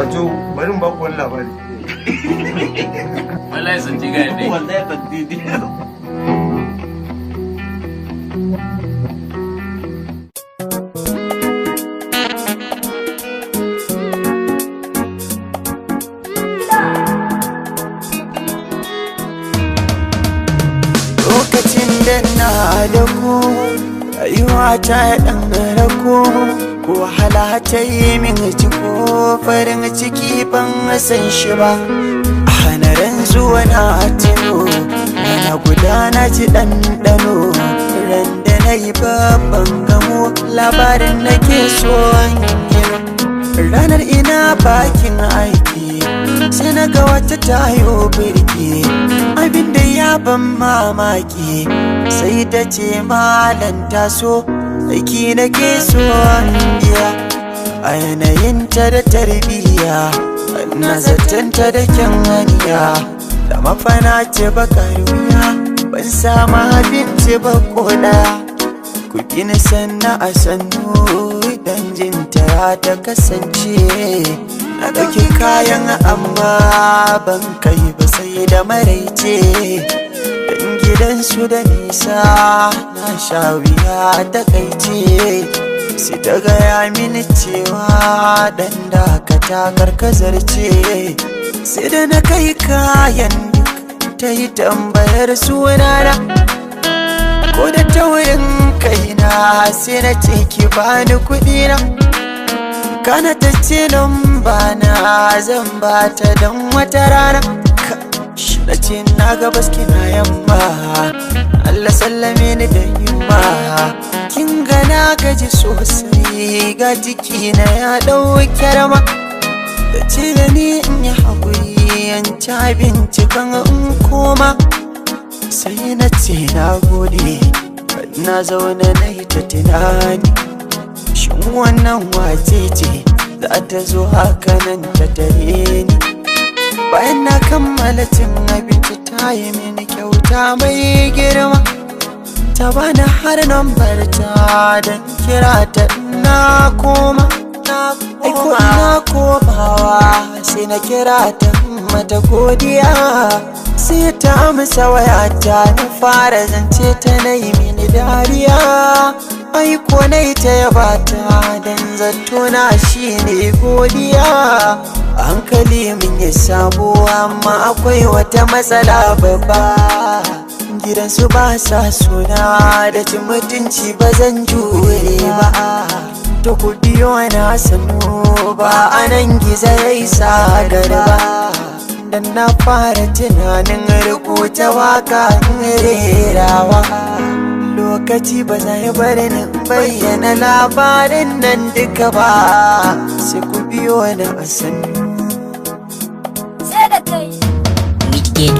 wato bari ba ku wani labari wallahi sun ji ga ne wallahi ban didi lokacin da na da ku rayuwa ta ɗan rako ko wahala ta yi min ciko farin ciki ban san shi ba a hanarin zuwa na tino na gudana ji ɗanɗano ran da na yi babban gamo labarin nake so ranar ina bakin aiki sai na ga wata tayo birki abinda ya ban mamaki sai ta ce malan taso aiki nake so biya a yanayinta da tarbiyya na zatanta da kyan haniya da mafana ce bakar wuya ban sama abinci ba koda ku gina sanna a sannu dan jinta ta kasance na ɗauki kayan amma ban kai ba sai da maraice dan gidansu da nisa na sha wuya ta kaice sai ta gaya mini cewa dan da ka takar kazarce sai da na kai kayan duk ta yi tambayar sunana ko da taurin kaina sai na ce ki bani kuɗina kana ta ce bana zan bata don wata rana na ce na gabas kina yamma Allah sallame ni da himma kin gana gaji sosai ga jikina ya ɗauke rama da ce da ni in yi haƙuri yan ci abinci kan in koma sai na ce na gode na zaune na yi ta tunani shin wannan wace ce za ta zo haka nan ta tare ni bayan na kammala cin abinci ta yi mini kyauta mai girma ta bani har nambar ta don kira ta na koma aiko ina komawa sai na kira ta mata godiya sai ta amsa wayata na fara zance ta na yi mini dariya aiko na ta yabata don zattona shi ne godiya hankali min ya sabo amma akwai wata matsala babba gidansu ba sa suna da cin mutunci ba zan jure ba to ku biyo na sanu ba anan gizo ya isa garba dan na fara tunanin rubuta waka rerawa lokaci ba zai bari ni bayyana labarin nan duka ba sai ku biyo na sanu Wicked